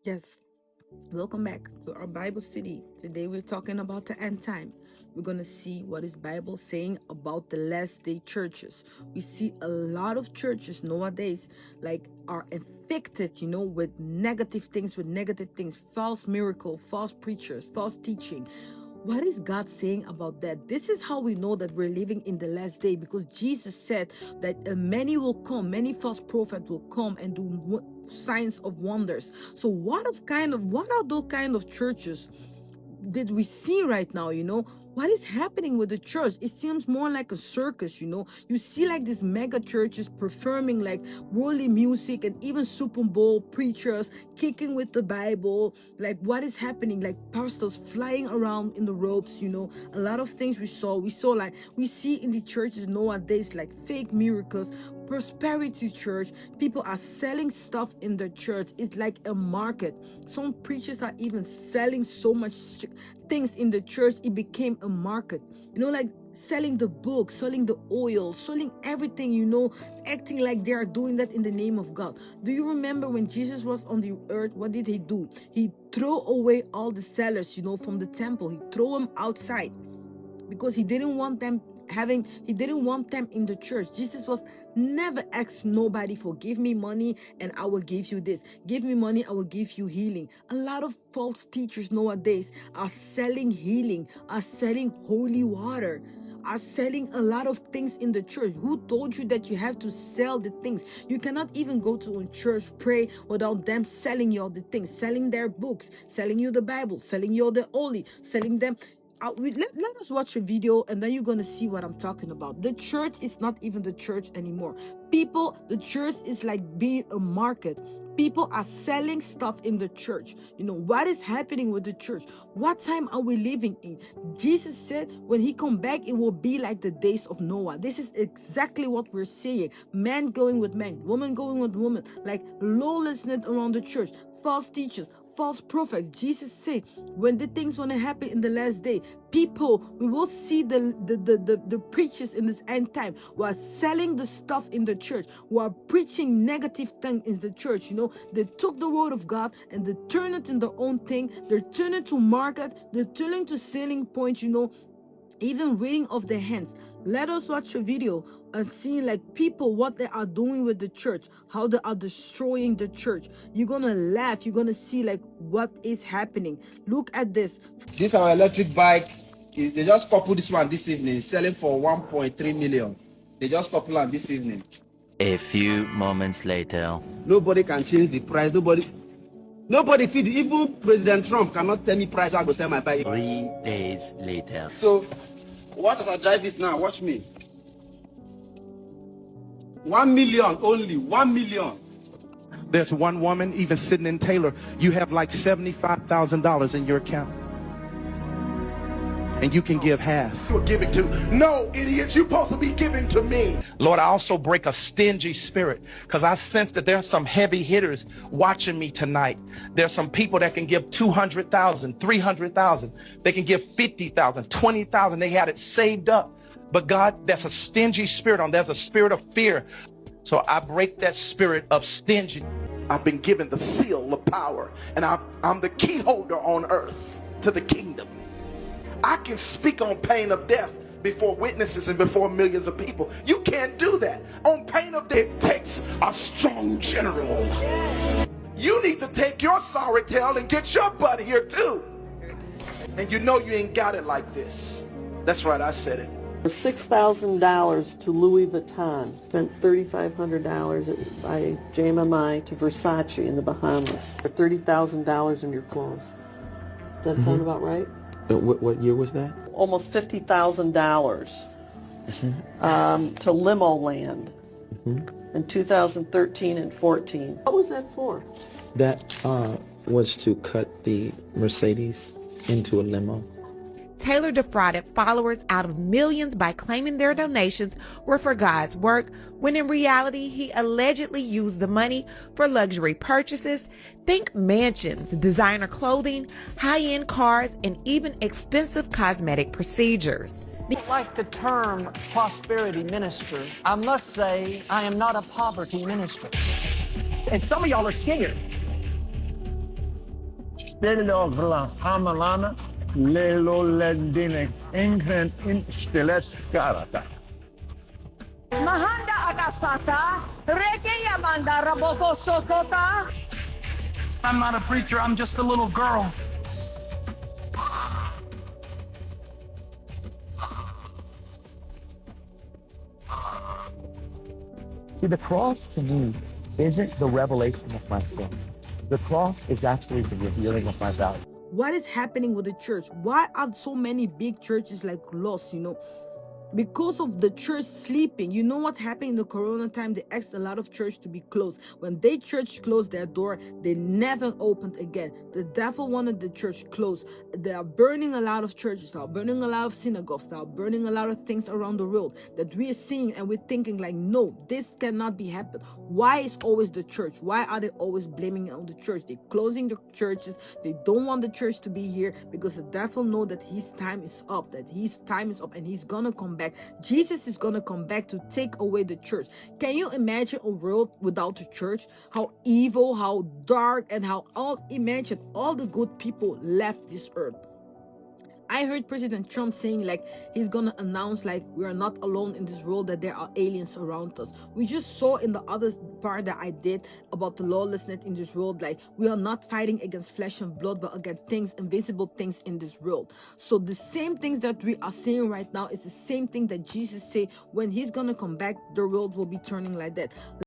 Yes, welcome back to our Bible study. Today we're talking about the end time. We're going to see what is Bible saying about the last day churches. We see a lot of churches nowadays like are infected, with negative things, false miracle, false preachers, false teaching. What is God saying about that? This is how we know that we're living in the last day, because Jesus said that many will come, many false prophets will come and do signs of wonders. So what are those kind of churches that we see right now? What is happening with the church? It seems more like a circus. You see like these mega churches performing like worldly music and even Super Bowl preachers kicking with the Bible. Like, what is happening? Like pastors flying around in the ropes. A lot of things we see in the churches nowadays, like fake miracles, prosperity church. People are selling stuff in the church. It's like a market. Some preachers are even selling so much things in the church. It became a market, like selling the book, selling the oil, selling everything, acting like they are doing that in the name of God. Do you remember when Jesus was on the earth? What did he do? He threw away all the sellers, from the temple. He threw them outside because he didn't want them in the church. Jesus was never asked nobody for, give me money and I will give you this, give me money, I will give you healing. A lot of false teachers nowadays are selling healing, are selling holy water, are selling a lot of things in the church. Who told you that you have to sell the things? You cannot even go to a church, pray without them selling you all the things, selling their books, selling you the Bible, selling you the holy, selling them. Let us watch a video and then you're going to see what I'm talking about. The church is not even the church anymore. The church is like being a market. People are selling stuff in the church. What is happening with the church? What time are we living in? Jesus said when he come back, it will be like the days of Noah. This is exactly what we're seeing. Man going with man, woman going with woman, like lawlessness around the church, false teachers, false prophets. Jesus said when the things going to happen in the last day, we will see the preachers in this end time who are selling the stuff in the church, who are preaching negative things in the church. They took the word of God and they turn it in their own thing. They're turning to market, they're turning to selling point, even reading of their hands. Let us watch a video and see like people, what they are doing with the church, how they are destroying the church. You're gonna laugh. You're gonna see like what is happening. Look at this. This our electric bike. They just coupled this one this evening, selling for 1.3 million. They just coupled on this evening. A few moments later. Nobody can change the price. Nobody feed. Even President Trump cannot tell me price. I go sell my bike. 3 days later. So, what as I drive it now? Watch me. 1 million only. 1 million. There's one woman even sitting in Taylor. You have like $75,000 in your account. And you can give half. You're giving to. No, idiots, you're supposed to be giving to me. Lord, I also break a stingy spirit because I sense that there are some heavy hitters watching me tonight. There's some people that can give 200,000, 300,000. They can give 50,000, 20,000. They had it saved up. But God, that's a stingy spirit on. There's a spirit of fear. So I break that spirit of stingy. I've been given the seal of power, and I'm the key holder on earth to the kingdom. I can speak on pain of death before witnesses and before millions of people. You can't do that. On pain of death, it takes a strong general. You need to take your sorry tail and get your butt here too. And you know you ain't got it like this. That's right, I said it. $6,000 to Louis Vuitton. Spent $3,500 by JMMI to Versace in the Bahamas. For $30,000 in your clothes. Does that sound about right? What year was that? Almost $50,000 to Limo Land in 2013 and 14. What was that for? That was to cut the Mercedes into a limo. Taylor defrauded followers out of millions by claiming their donations were for God's work, when in reality he allegedly used the money for luxury purchases. Think mansions, designer clothing, high-end cars, and even expensive cosmetic procedures. Like the term prosperity minister, I must say I am not a poverty minister. And some of y'all are scared. stelo vla hamalana lelo lendine ingren in stiles karata. Mahanda akasata, reke yamanda raboko sokota. I'm not a preacher, I'm just a little girl. See, the cross to me isn't the revelation of my sin. The cross is actually the revealing of my value. What is happening with the church? Why are so many big churches like lost, because of the church sleeping? You know what's happening in the corona time? They asked a lot of church to be closed. When they church closed their door, they never opened again. The devil wanted the church closed. They are burning a lot of churches. They are burning a lot of synagogues. They are burning a lot of things around the world that we are seeing, and we're thinking like, no, this cannot be happened. Why is always the church? Why are they always blaming it on the church? They're closing the churches. They don't want the church to be here because the devil know that his time is up, and he's gonna come back. Jesus is gonna come back to take away the church. Can you imagine a world without the church? How evil, how dark, and imagine all the good people left this earth. I heard President Trump saying like he's gonna announce like we are not alone in this world, that there are aliens around us. We just saw in the other part that I did about the lawlessness in this world, like we are not fighting against flesh and blood, but against things, invisible things in this world. So the same things that we are seeing right now is the same thing that Jesus said when he's gonna come back, the world will be turning like that.